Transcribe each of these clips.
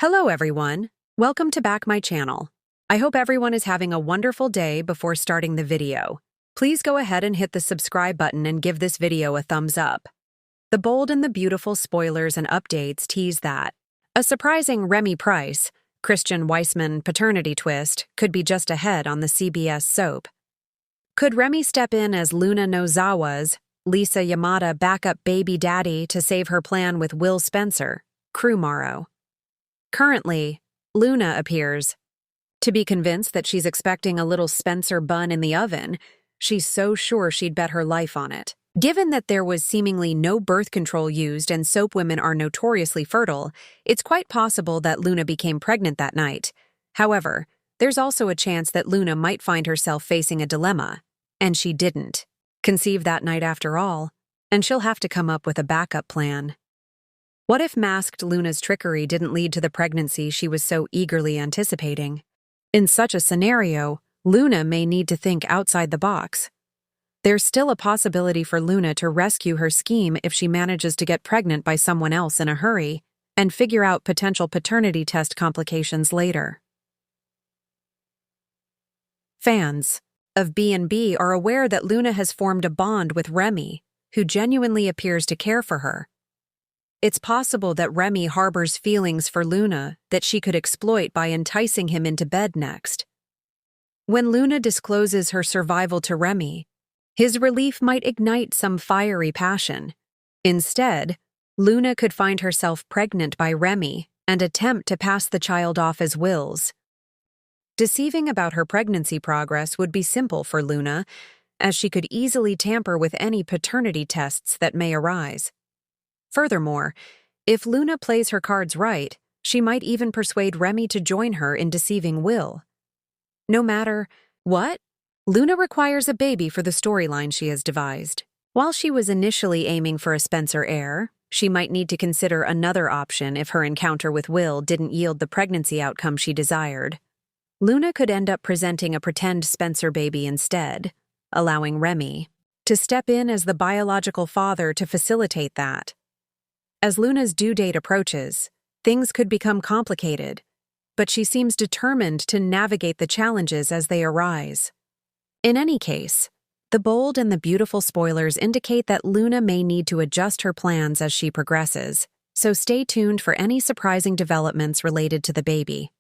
Hello everyone, welcome to back my channel. I hope everyone is having a wonderful day before starting the video. Please go ahead and hit the subscribe button and give this video a thumbs up. The bold and the beautiful spoilers and updates tease that a surprising Remy Price, Christian Weissman paternity twist could be just ahead on the CBS soap. Could Remy step in as Luna Nozawa's Lisa Yamada backup baby daddy to save her plan with Will Spencer, Crewmaro? Currently, Luna appears to be convinced that she's expecting a little Spencer bun in the oven. She's so sure she'd bet her life on it. Given that there was seemingly no birth control used and soap women are notoriously fertile, it's quite possible that Luna became pregnant that night. However, there's also a chance that Luna might find herself facing a dilemma, and she didn't conceive that night after all, and she'll have to come up with a backup plan. What if masked Luna's trickery didn't lead to the pregnancy she was so eagerly anticipating? In such a scenario, Luna may need to think outside the box. There's still a possibility for Luna to rescue her scheme if she manages to get pregnant by someone else in a hurry and figure out potential paternity test complications later. Fans of B&B are aware that Luna has formed a bond with Remy, who genuinely appears to care for her. It's possible that Remy harbors feelings for Luna that she could exploit by enticing him into bed next. When Luna discloses her survival to Remy, his relief might ignite some fiery passion. Instead, Luna could find herself pregnant by Remy and attempt to pass the child off as Will's. Deceiving about her pregnancy progress would be simple for Luna, as she could easily tamper with any paternity tests that may arise. Furthermore, if Luna plays her cards right, she might even persuade Remy to join her in deceiving Will. No matter what, Luna requires a baby for the storyline she has devised. While she was initially aiming for a Spencer heir, she might need to consider another option if her encounter with Will didn't yield the pregnancy outcome she desired. Luna could end up presenting a pretend Spencer baby instead, allowing Remy to step in as the biological father to facilitate that. As Luna's due date approaches, things could become complicated, but she seems determined to navigate the challenges as they arise. In any case, the bold and the beautiful spoilers indicate that Luna may need to adjust her plans as she progresses, so stay tuned for any surprising developments related to the baby.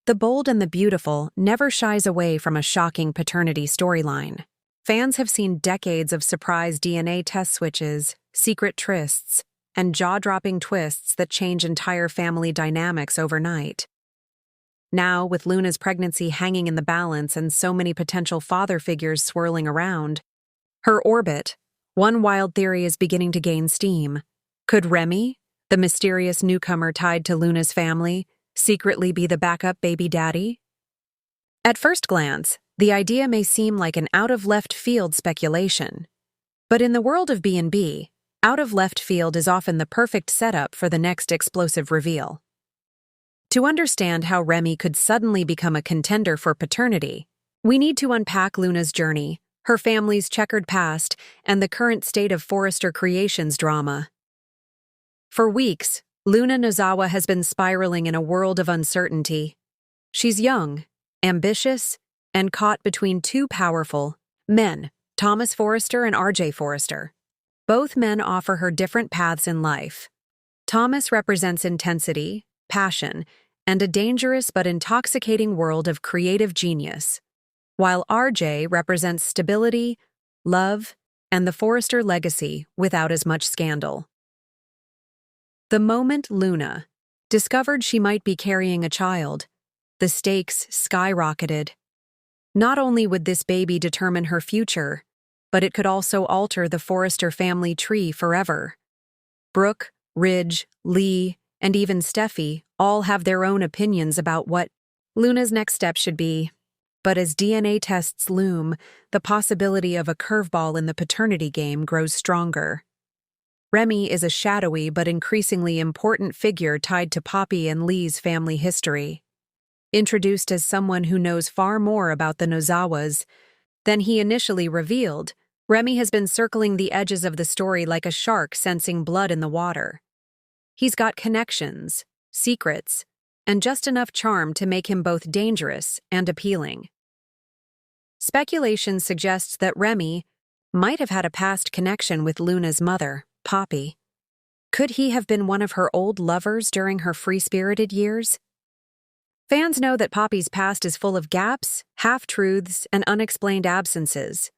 The bold and the beautiful never shies away from a shocking paternity storyline. Fans have seen decades of surprise DNA test switches, secret trysts, and jaw-dropping twists that change entire family dynamics overnight. Now, with Luna's pregnancy hanging in the balance and so many potential father figures swirling around her orbit, one wild theory is beginning to gain steam. Could Remy, the mysterious newcomer tied to Luna's family, secretly be the backup baby daddy? At first glance, the idea may seem like an out-of-left-field speculation. But in the world of B&B, out of left field is often the perfect setup for the next explosive reveal. To understand how Remy could suddenly become a contender for paternity, we need to unpack Luna's journey, her family's checkered past, and the current state of Forrester Creations drama. For weeks, Luna Nozawa has been spiraling in a world of uncertainty. She's young, ambitious, and caught between two powerful men, Thomas Forrester and R.J. Forrester. Both men offer her different paths in life. Thomas represents intensity, passion, and a dangerous but intoxicating world of creative genius, while RJ represents stability, love, and the Forrester legacy without as much scandal. The moment Luna discovered she might be carrying a child, the stakes skyrocketed. Not only would this baby determine her future, but it could also alter the Forrester family tree forever. Brooke, Ridge, Lee, and even Steffi all have their own opinions about what Luna's next step should be. But as DNA tests loom, the possibility of a curveball in the paternity game grows stronger. Remy is a shadowy but increasingly important figure tied to Poppy and Lee's family history. Introduced as someone who knows far more about the Nozawas than he initially revealed, Remy has been circling the edges of the story like a shark sensing blood in the water. He's got connections, secrets, and just enough charm to make him both dangerous and appealing. Speculation suggests that Remy might have had a past connection with Luna's mother, Poppy. Could he have been one of her old lovers during her free-spirited years? Fans know that Poppy's past is full of gaps, half-truths, and unexplained absences.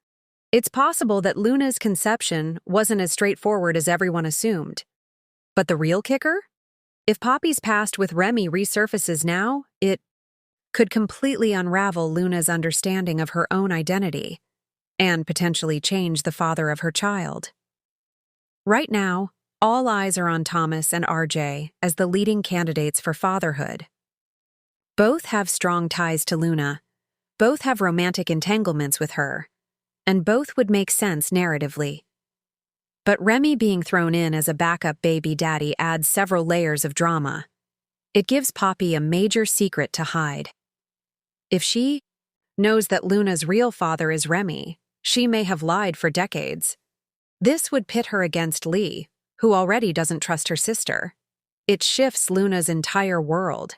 It's possible that Luna's conception wasn't as straightforward as everyone assumed. But the real kicker? If Poppy's past with Remy resurfaces now, it could completely unravel Luna's understanding of her own identity and potentially change the father of her child. Right now, all eyes are on Thomas and RJ as the leading candidates for fatherhood. Both have strong ties to Luna, both have romantic entanglements with her, and both would make sense narratively. But Remy being thrown in as a backup baby daddy adds several layers of drama. It gives Poppy a major secret to hide. If she knows that Luna's real father is Remy, she may have lied for decades. This would pit her against Lee, who already doesn't trust her sister. It shifts Luna's entire world.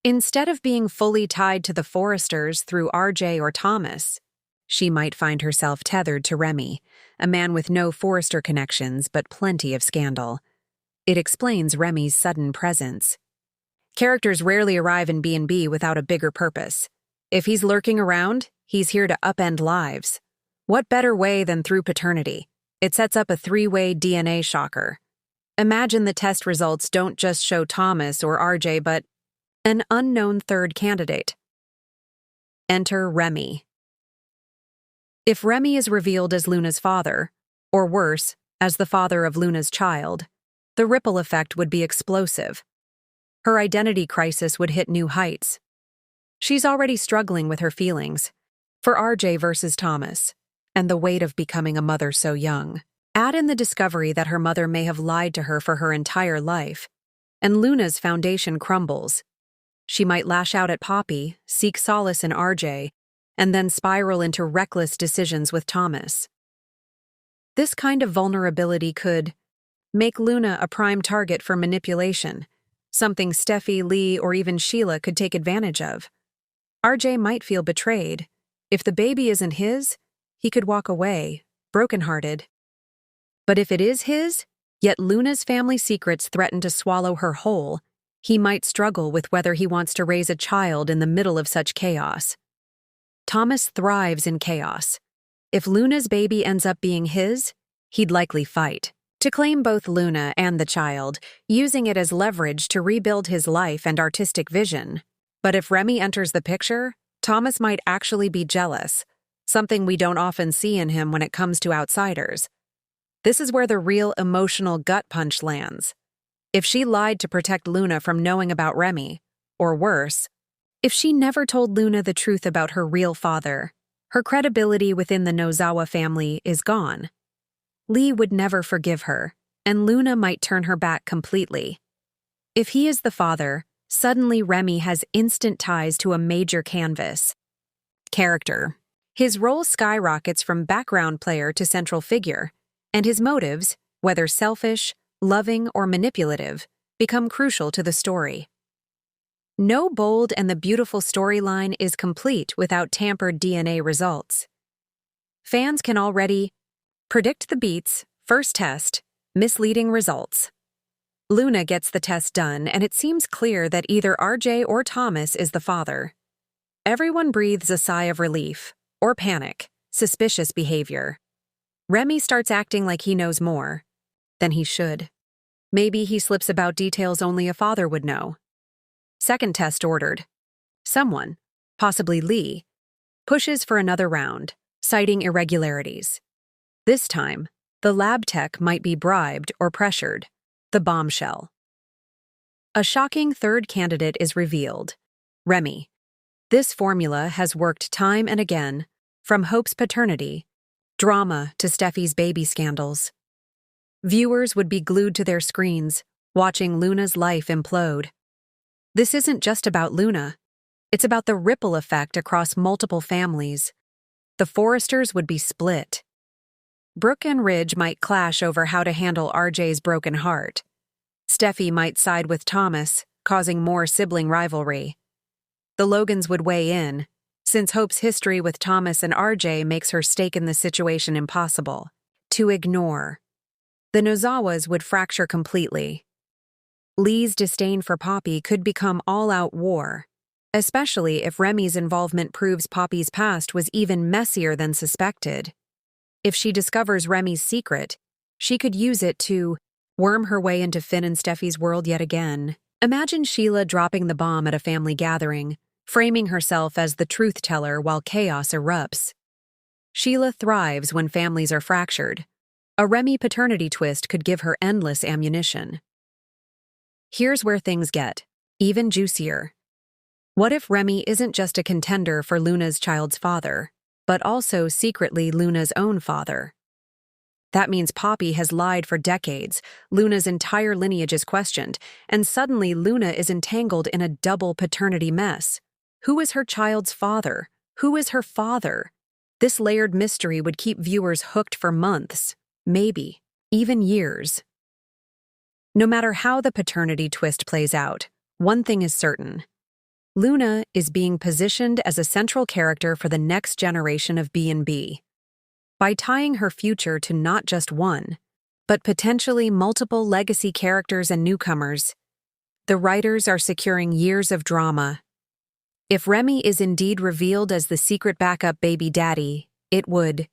Instead of being fully tied to the Forresters through RJ or Thomas, she might find herself tethered to Remy, a man with no Forrester connections but plenty of scandal. It explains Remy's sudden presence. Characters rarely arrive in B&B without a bigger purpose. If he's lurking around, he's here to upend lives. What better way than through paternity? It sets up a three-way DNA shocker. Imagine the test results don't just show Thomas or RJ but an unknown third candidate. Enter Remy. If Remy is revealed as Luna's father, or worse, as the father of Luna's child, the ripple effect would be explosive. Her identity crisis would hit new heights. She's already struggling with her feelings, for RJ versus Thomas, and the weight of becoming a mother so young. Add in the discovery that her mother may have lied to her for her entire life, and Luna's foundation crumbles. She might lash out at Poppy, seek solace in RJ, and then spiral into reckless decisions with Thomas. This kind of vulnerability could make Luna a prime target for manipulation, something Steffi, Lee, or even Sheila could take advantage of. RJ might feel betrayed. If the baby isn't his, he could walk away, brokenhearted. But if it is his, yet Luna's family secrets threaten to swallow her whole, he might struggle with whether he wants to raise a child in the middle of such chaos. Thomas thrives in chaos. If Luna's baby ends up being his, he'd likely fight to claim both Luna and the child, using it as leverage to rebuild his life and artistic vision. But if Remy enters the picture, Thomas might actually be jealous, something we don't often see in him when it comes to outsiders. This is where the real emotional gut punch lands. If she lied to protect Luna from knowing about Remy, or worse, if she never told Luna the truth about her real father, her credibility within the Nozawa family is gone. Lee would never forgive her, and Luna might turn her back completely. If he is the father, suddenly Remy has instant ties to a major canvas. Character. His role skyrockets from background player to central figure, and his motives, whether selfish, loving, or manipulative, become crucial to the story. No bold and the beautiful storyline is complete without tampered DNA results. Fans can already predict the beats, first test, misleading results. Luna gets the test done, and it seems clear that either RJ or Thomas is the father. Everyone breathes a sigh of relief, or panic, suspicious behavior. Remy starts acting like he knows more than he should. Maybe he slips about details only a father would know. Second test ordered. Someone, possibly Lee, pushes for another round, citing irregularities. This time, the lab tech might be bribed or pressured. The bombshell. A shocking third candidate is revealed. Remy. This formula has worked time and again, from Hope's paternity, drama to Steffi's baby scandals. Viewers would be glued to their screens, watching Luna's life implode. This isn't just about Luna. It's about the ripple effect across multiple families. The Forresters would be split. Brooke and Ridge might clash over how to handle RJ's broken heart. Steffi might side with Thomas, causing more sibling rivalry. The Logans would weigh in, since Hope's history with Thomas and RJ makes her stake in the situation impossible to ignore. The Nozawas would fracture completely. Lee's disdain for Poppy could become all-out war, especially if Remy's involvement proves Poppy's past was even messier than suspected. If she discovers Remy's secret, she could use it to worm her way into Finn and Steffi's world yet again. Imagine Sheila dropping the bomb at a family gathering, framing herself as the truth teller while chaos erupts. Sheila thrives when families are fractured. A Remy paternity twist could give her endless ammunition. Here's where things get even juicier. What if Remy isn't just a contender for Luna's child's father, but also secretly Luna's own father? That means Poppy has lied for decades, Luna's entire lineage is questioned, and suddenly Luna is entangled in a double paternity mess. Who is her child's father? Who is her father? This layered mystery would keep viewers hooked for months, maybe even years. No matter how the paternity twist plays out, one thing is certain. Luna is being positioned as a central character for the next generation of B&B. By tying her future to not just one, but potentially multiple legacy characters and newcomers, the writers are securing years of drama. If Remy is indeed revealed as the secret backup baby daddy, it would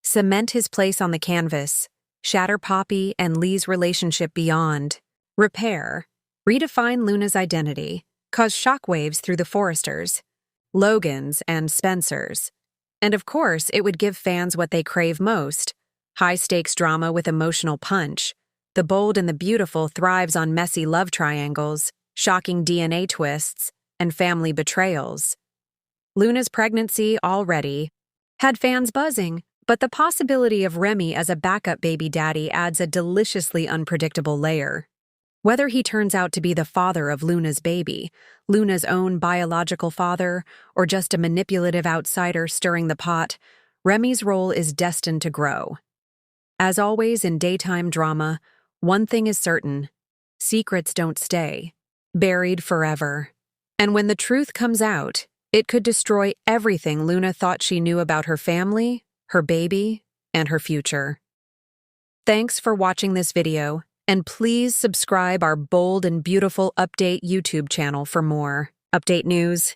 cement his place on the canvas, shatter Poppy and Lee's relationship beyond repair, redefine Luna's identity, cause shockwaves through the Forresters, Logans, and Spencers. And of course, it would give fans what they crave most: high-stakes drama with emotional punch. The Bold and the Beautiful thrives on messy love triangles, shocking DNA twists, and family betrayals. Luna's pregnancy already had fans buzzing, but the possibility of Remy as a backup baby daddy adds a deliciously unpredictable layer. Whether he turns out to be the father of Luna's baby, Luna's own biological father, or just a manipulative outsider stirring the pot, Remy's role is destined to grow. As always in daytime drama, one thing is certain: secrets don't stay buried forever. And when the truth comes out, it could destroy everything Luna thought she knew about her family, her baby, and her future. Thanks for watching this video, and please subscribe our Bold and Beautiful Update YouTube channel for more update news,